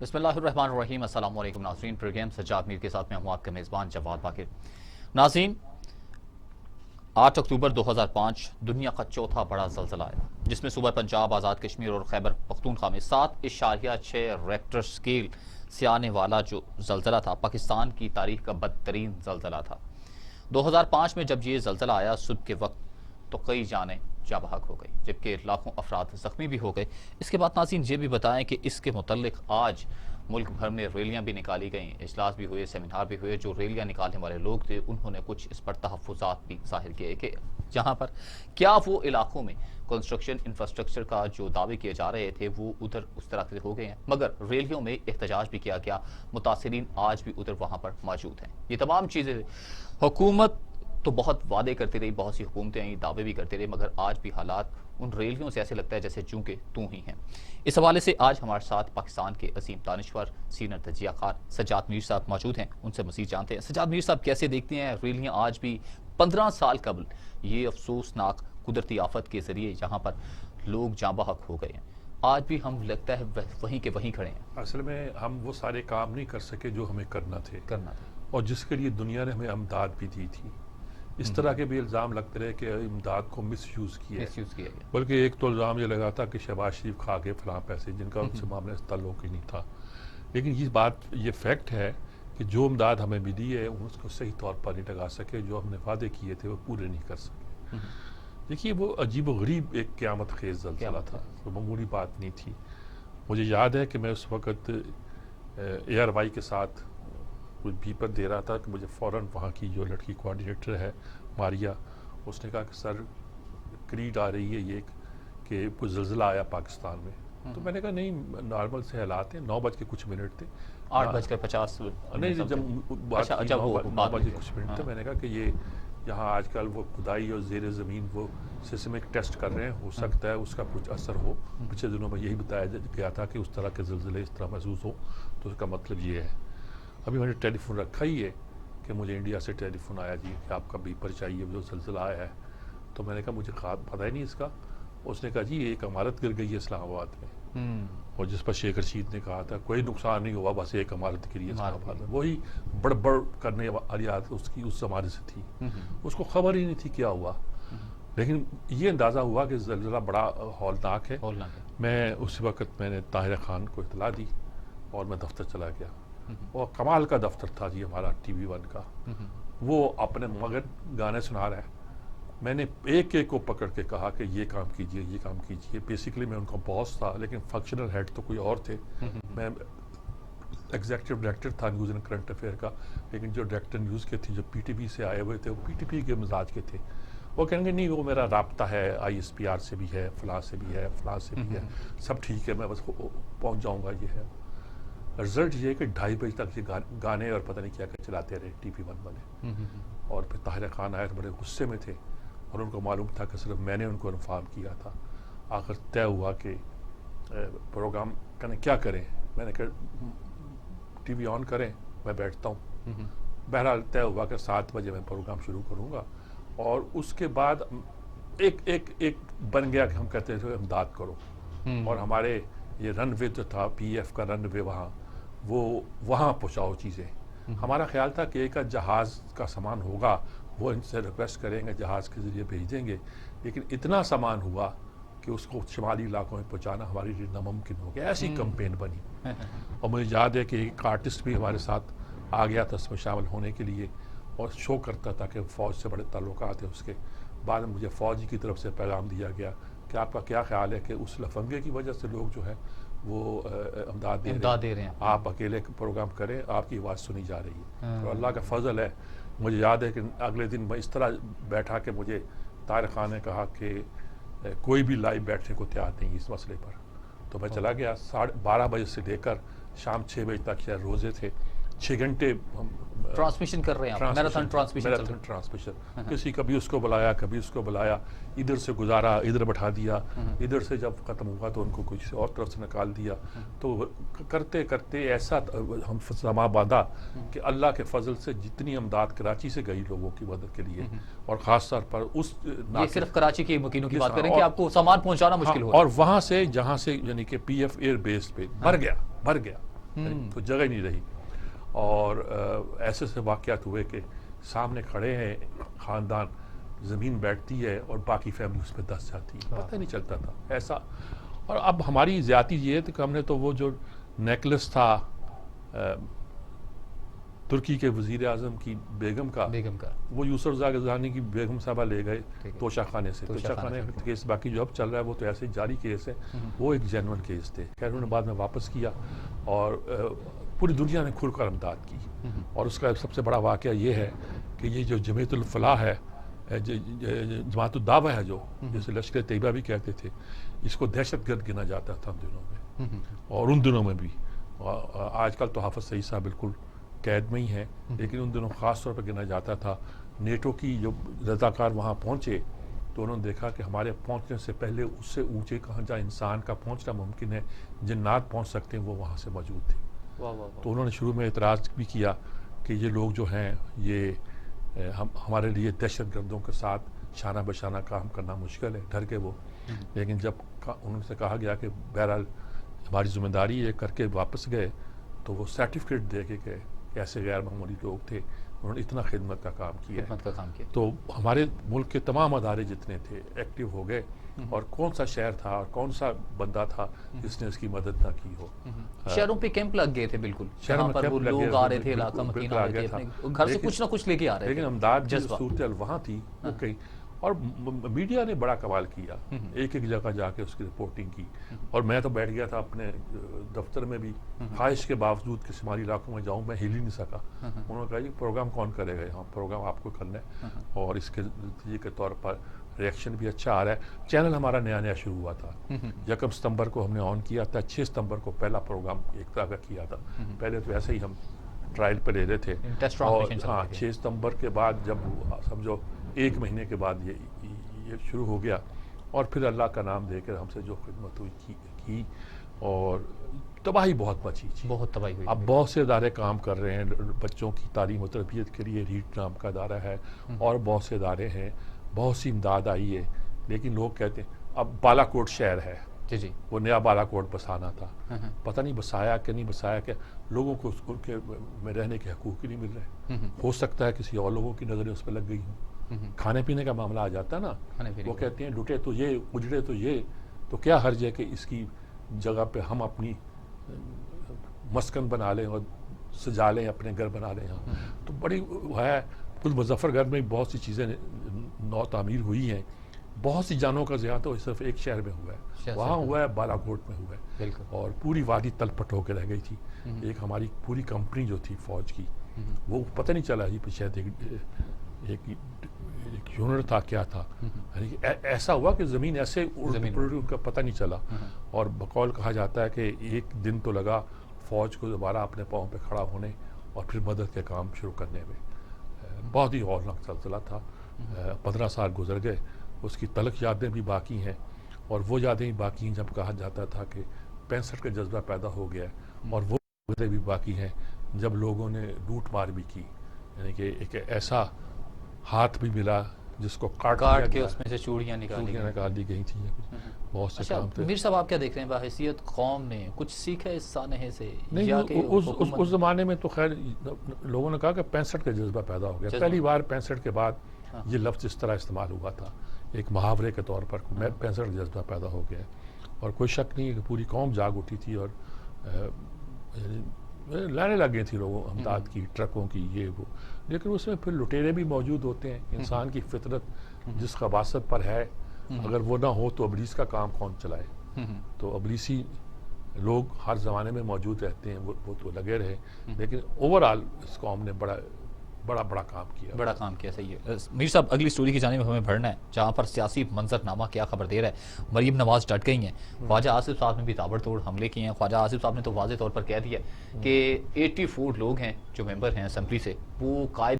بسم اللہ الرحمن الرحیم۔ السلام علیکم ناظرین، پروگرام سجاد میر کے ساتھ میں ہوں آپ کا میزبان جواد باقر۔ ناظرین، 8 اکتوبر 2005 دنیا کا چوتھا بڑا زلزلہ آیا، جس میں صوبہ پنجاب، آزاد کشمیر اور خیبر پختونخوا میں 7.6 ریکٹر سکیل سے آنے والا جو زلزلہ تھا، پاکستان کی تاریخ کا بدترین زلزلہ تھا۔ 2005 میں جب یہ زلزلہ آیا صبح کے وقت تو کئی جانیں جاں بحق ہو گئی، جبکہ لاکھوں افراد زخمی بھی ہو گئے۔ اس کے بعد ناظرین یہ بھی بتائیں کہ اس کے متعلق آج ملک بھر میں ریلیاں بھی نکالی گئیں، اجلاس بھی ہوئے، سیمینار بھی ہوئے۔ جو ریلیاں نکالنے والے لوگ تھے انہوں نے کچھ اس پر تحفظات بھی ظاہر کیے کہ جہاں پر کیا وہ علاقوں میں کنسٹرکشن انفراسٹرکچر کا جو دعوے کیے جا رہے تھے وہ ادھر اس طرح سے ہو گئے ہیں، مگر ریلیوں میں احتجاج بھی کیا گیا، متاثرین آج بھی ادھر وہاں پر موجود ہیں۔ یہ تمام چیزیں حکومت تو بہت وعدے کرتی رہی، بہت سی حکومتیں آئیں، دعوے بھی کرتے رہے، مگر آج بھی حالات ان ریلیوں سے ایسے لگتا ہے جیسے چونکہ تو ہی ہیں۔ اس حوالے سے آج ہمارے ساتھ پاکستان کے عظیم دانشور، سینئر تجزیہ کار سجاد میر صاحب موجود ہیں، ان سے مزید جانتے ہیں۔ سجاد میر صاحب، کیسے دیکھتے ہیں ریلیاں آج بھی 15 سال قبل یہ افسوسناک قدرتی آفت کے ذریعے جہاں پر لوگ جاں بحق ہو گئے ہیں، آج بھی ہم لگتا ہے وہیں کے وہیں کھڑے ہیں؟ اصل میں ہم وہ سارے کام نہیں کر سکے جو ہمیں کرنا تھے اور جس کے لیے دنیا نے ہمیں امداد بھی دی تھی۔ اس طرح کے بھی الزام لگتے رہے کہ امداد کو مس یوز کیا ہے، بلکہ ایک تو الزام یہ لگا تھا کہ شہباز شریف کھا گئے فلاں پیسے جن کا ان سے معاملے سے تعلق ہی نہیں تھا۔ لیکن یہ فیکٹ ہے کہ جو امداد ہمیں ملی ہے اس کو صحیح طور پر نہیں لگا سکے، جو ہم نے وعدے کیے تھے وہ پورے نہیں کر سکے۔ دیکھیے، وہ عجیب و غریب ایک قیامت خیز زلزلہ تھا، وہ معمولی بات نہیں تھی۔ مجھے یاد ہے کہ میں اس وقت ایئر وائی کے ساتھ کچھ بیپر دے رہا تھا کہ مجھے فوراً وہاں کی جو لڑکی کوآرڈینیٹر ہے ماریا، اس نے کہا کہ سر کریڈ آ رہی ہے یہ کہ کوئی زلزلہ آیا پاکستان میں۔ تو میں نے کہا نہیں، نارمل سے حالات ہیں۔ 9:00 تھے، 8:50 نہیں جب بات 9:00 تھے، میں نے کہا کہ یہ یہاں آج کل وہ کھدائی اور زیر زمین وہ سیسمک ٹیسٹ کر رہے ہیں، ہو سکتا ہے اس کا کچھ اثر ہو۔ پچھلے دنوں میں یہی بتایا گیا تھا کہ اس طرح کے زلزلے اس طرح محسوس ہو، تو اس کا مطلب یہ ہے۔ ابھی میں نے ٹیلی فون رکھا ہی ہے کہ مجھے انڈیا سے ٹیلی فون آیا جی کہ آپ کا بیپر چاہیے، جو زلزلہ آیا ہے۔ تو میں نے کہا مجھے پتہ ہی نہیں اس کا۔ اس نے کہا جی ایک عمارت گر گئی ہے اسلام آباد میں، اور جس پر شیخ رشید نے کہا تھا کوئی نقصان نہیں ہوا، بس ایک عمارت گری ہے اسلام آباد میں۔ وہی بڑبڑ کرنے والی عادت اس کی اس زمانے سے تھی، اس کو خبر ہی نہیں تھی کیا ہوا۔ لیکن یہ اندازہ ہوا کہ زلزلہ بڑا ہولناک ہے۔ میں اس وقت میں نے طاہر خان کو اطلاع دی اور میں دفتر چلا گیا، اور کمال کا دفتر تھا جی ہمارا ٹی وی 1 کا۔ وہ اپنے مگن گانے سنا رہا ہے، میں نے ایک ایک کو پکڑ کے کہا کہ یہ کام کیجئے، یہ کام کیجئے۔ بیسیکلی میں ان کا باس تھا، لیکن فنکشنل ہیڈ تو کوئی اور تھے۔ میں ایگزیکٹو ڈائریکٹر تھا نیوز اینڈ کرنٹ افیئر کا، لیکن جو ڈائریکٹر نیوز کے تھے، جو پی ٹی پی سے آئے ہوئے تھے، وہ پی ٹی پی کے مزاج کے تھے۔ وہ کہیں گے نہیں وہ میرا رابطہ ہے آئی ایس پی آر سے بھی ہے، فلاں سے بھی ہے، فلاں سے بھی ہے، سب ٹھیک ہے، میں بس پہنچ جاؤں گا۔ یہ ہے رزلٹ، یہ ہے کہ 2:30 بجے تک یہ گانے اور پتہ نہیں کیا کیا چلاتے رہے ٹی وی 1 والے۔ اور پھر طاہر خان آئے تو بڑے غصے میں تھے، اور ان کو معلوم تھا کہ صرف میں نے ان کو انفارم کیا تھا۔ آخر طے ہوا کہ پروگرام کیا کریں۔ میں نے کہا ٹی وی آن کریں، میں بیٹھتا ہوں۔ بہرحال طے ہوا کہ 7 بجے میں پروگرام شروع کروں گا، اور اس کے بعد ایک بن گیا کہ ہم کہتے تھے امداد کرو۔ اور ہمارے یہ رن وے جو تھا پی ایف کا رن وے، وہاں پہنچاؤ چیزیں۔ ہمارا خیال تھا کہ ایک جہاز کا سامان ہوگا، وہ ان سے ریکویسٹ کریں گے، جہاز کے ذریعے بھیج دیں گے، لیکن اتنا سامان ہوا کہ اس کو شمالی علاقوں میں پہنچانا ہمارے لیے ناممکن ہو گیا۔ ایسی کمپین بنی، اور مجھے یاد ہے کہ ایک آرٹسٹ بھی ہمارے ساتھ آ گیا تھا اس میں شامل ہونے کے لیے، اور شو کرتا تھا کہ فوج سے بڑے تعلقات ہیں اس کے۔ بعد میں مجھے فوج کی طرف سے پیغام دیا گیا کہ آپ کا کیا خیال ہے کہ اس لفنگے کی وجہ سے لوگ جو ہے وہ امداد دے رہے ہیں، آپ اکیلے پروگرام کریں، آپ کی آواز سنی جا رہی ہے۔ تو اللہ کا فضل ہے، مجھے یاد ہے کہ اگلے دن میں اس طرح بیٹھا کہ مجھے طاہر خان نے کہا کہ کوئی بھی لائیو بیٹھنے کو تیار نہیں اس مسئلے پر۔ تو میں چلا گیا۔ 12:30 بجے سے لے کر شام 6 بجے تک شاید روزے تھے، 6 گھنٹے ٹرانسمیشن کر رہے ہیں، میراتھن ٹرانسمیشن۔ کسی کبھی اس کو بلایا، کبھی اس کو بلایا، ادھر سے گزارا، ادھر بٹھا دیا، ادھر سے جب ختم ہوا تو ان کو کچھ اور طرف سے نکال دیا۔ تو کرتے کرتے ایسا ہم سما باندھا کہ اللہ کے فضل سے جتنی امداد کراچی سے گئی لوگوں کی مدد کے لیے، اور خاص طور پر اس یہ صرف کراچی کے مکینوں کی بات کریں کہ آپ کو سامان پہنچانا مشکل ہو، اور وہاں سے جہاں سے یعنی کہ پی ایف ایئر بیس پہ بھر گیا۔ تو جگہ ہی نہیں رہی. اور ایسے سے واقعات ہوئے کہ سامنے کھڑے ہیں خاندان, زمین بیٹھتی ہے اور باقی فیملی اس پہ دس جاتی ہے, پتہ نہیں چلتا تھا ایسا. اور اب ہماری زیادتی یہ ہے کہ ہم نے تو وہ جو نیکلس تھا ترکی کے وزیر اعظم کی بیگم کا وہ یوسف رضا غزنوی کی بیگم صاحبہ لے گئے توشہ خانے سے. توشہ خانے کا کیس باقی جو اب چل رہا ہے وہ تو ایسے جاری کیس ہے, وہ ایک جینون کیس تھے. خیر انہوں نے بعد میں واپس کیا اور پوری دنیا نے کھل کر امداد کی. اور اس کا سب سے بڑا واقعہ یہ ہے کہ یہ جو جمعیت الفلاح ہے, جماعت الدعوہ ہے, جو جسے لشکر طیبہ بھی کہتے تھے, اس کو دہشت گرد گنا جاتا تھا ان دنوں میں اور ان دنوں میں بھی. آج کل تو حافظ سعید صاحب بالکل قید میں ہی ہیں, لیکن ان دنوں خاص طور پر گنا جاتا تھا. نیٹو کی جو رضاکار وہاں پہنچے تو انہوں نے دیکھا کہ ہمارے پہنچنے سے پہلے اس سے اونچے کہاں جہاں انسان کا پہنچنا ممکن ہے, جنات پہنچ سکتے ہیں, وہ وہاں سے موجود تھے. تو انہوں نے شروع میں اعتراض بھی کیا کہ یہ لوگ جو ہیں یہ ہمارے لیے دہشت گردوں کے ساتھ شانہ بشانہ کام کرنا مشکل ہے, ڈر کے وہ. لیکن جب انہوں سے کہا گیا کہ بہرحال ہماری ذمہ داری یہ کر کے واپس گئے, تو وہ سرٹیفکیٹ دے کے گئے کہ ایسے غیر معمولی لوگ تھے, انہوں نے اتنا خدمت کا کام کیا. تو ہمارے ملک کے تمام ادارے جتنے تھے ایکٹیو ہو گئے, اور کون سا شہر تھا اور کون سا بندہ تھا جس نے اس کی مدد نہ کی ہو. شہروں پہ کیمپ لگ گئے تھے, بالکل شہروں پر وہ لوگ آ رہے تھے, علاقہ مکین آ رہے تھے, گھر سے کچھ نہ کچھ لے کے آ رہے تھے. لیکن امداد کی صورتحال وہاں تھی وہ کہیں, اور میڈیا نے بڑا کمال کیا, ایک ایک جگہ جا کے اس کی رپورٹنگ کی. اور میں تو بیٹھ گیا تھا اپنے دفتر میں بھی, خواہش کے باوجود کہ شمالی علاقوں میں جاؤں, میں ہل ہی نہیں سکا. انہوں نے کہا یہ پروگرام کون کرے گا, یہاں پروگرام آپ کو کرنا ہے. اور اس کے نتیجے کے طور پر ریئیکشن بھی اچھا آ رہا ہے. چینل ہمارا نیا شروع ہوا تھا, 1 ستمبر کو ہم نے آن کیا تھا, 6 ستمبر کو پہلا پروگرام ایک طرح کا کیا تھا. پہلے تو ایسے ہی ہم ٹرائل پہ لے رہے تھے, اور 6 ستمبر کے بعد جب سمجھو 1 مہینے کے بعد یہ شروع ہو گیا, اور پھر اللہ کا نام دے کر ہم سے جو خدمت ہوئی کی, اور تباہی بہت مچی, بہت تباہی ہوئی. اب بہت سے ادارے کام کر رہے ہیں بچوں کی تعلیم و تربیت کے لیے, ریٹ نام کا ادارہ ہے, اور بہت سے ادارے ہیں, بہت سی امداد آئی ہے. لیکن لوگ کہتے ہیں اب بالا کوٹ شہر ہے, جی وہ نیا بالا کوٹ بسانا تھا, پتہ نہیں بسایا کہ نہیں بسایا, کہ لوگوں کو ان کے میں رہنے کے حقوق ہی نہیں مل رہے. ہو سکتا ہے کسی اور لوگوں کی نظریں اس پہ لگ گئی ہوں. کھانے پینے کا معاملہ آ جاتا ہے نا, وہ کہتے ہیں لٹے تو یہ, اجڑے تو یہ, تو کیا حرج ہے کہ اس کی جگہ پہ ہم اپنی مسکن بنا لیں اور سجا لیں, اپنے گھر بنا لیں. تو بڑی ہے, کل مظفر گڑھ میں بہت سی چیزیں نو تعمیر ہوئی ہیں. بہت سی جانوں کا ضیاع تو صرف ایک شہر میں ہوا ہے, وہاں ہوا ہے, بالا کوٹ میں ہوا ہے, اور پوری وادی تل پٹ ہو کے رہ گئی تھی. ایک ہماری پوری کمپنی جو تھی فوج کی, وہ پتہ نہیں چلا جی شاید ایک یونٹ تھا, کیا تھا, ایسا ہوا کہ زمین ایسے ان کا پتہ نہیں چلا. اور بقول کہا جاتا ہے کہ 1 دن تو لگا فوج کو دوبارہ اپنے پاؤں پہ کھڑا ہونے اور پھر مدد کے کام شروع کرنے میں. بہت ہی ہولناک سلسلہ تھا. 15 سال گزر گئے, اس کی تلخ یادیں بھی باقی ہیں, اور وہ یادیں بھی باقی ہیں جب کہا جاتا تھا کہ 65 کا جذبہ پیدا ہو گیا ہے, اور وہ یادیں بھی باقی ہیں جب لوگوں نے لوٹ مار بھی کی. یعنی کہ ایک ایسا ہاتھ بھی ملا جس کو کاٹ کے اس میں سے چوڑیاں نکال دی گئی تھیں. بہت سے کام تھے. میر صاحب آپ کیا دیکھ رہے ہیں, بحیثیت قوم نے کچھ سیکھا اس سانحے سے؟ نہیں, اس زمانے میں تو خیر لوگوں نے کہا کہ 65 کا جذبہ پیدا ہو گیا. پہلی بار 65 کے بعد یہ لفظ اس طرح استعمال ہوا تھا, ایک محاورے کے طور پر, 65 کا جذبہ پیدا ہو گیا. اور کوئی شک نہیں ہے کہ پوری قوم جاگ اٹھی تھی, اور لانے لگ گئی تھی لوگوں امداد کی, ٹرکوں کی, یہ وہ. لیکن اس میں پھر لٹیرے بھی موجود ہوتے ہیں. انسان کی فطرت جس خباثت پر ہے, اگر وہ نہ ہو تو ابلیس کا کام کون چلائے. تو ابلیسی لوگ ہر زمانے میں موجود رہتے ہیں, وہ تو لگے رہے. لیکن اوورآل اس قوم نے بڑا کام کیا. صحیح ہے. میر صاحب اگلی سٹوری کی جانب ہمیں بڑھنا ہے, جہاں پر سیاسی منظرنامہ کیا خبر دے رہا ہے. مریم نواز ڈٹ گئی ہیں, خواجہ آصف صاحب نے بھی تابڑ توڑ حملے کیے ہیں. خواجہ آصف صاحب نے تو واضح طور پر کہہ دیا کہ 84 لوگ ہیں جو ممبر ہیں اسمبلی سے, وہ قائد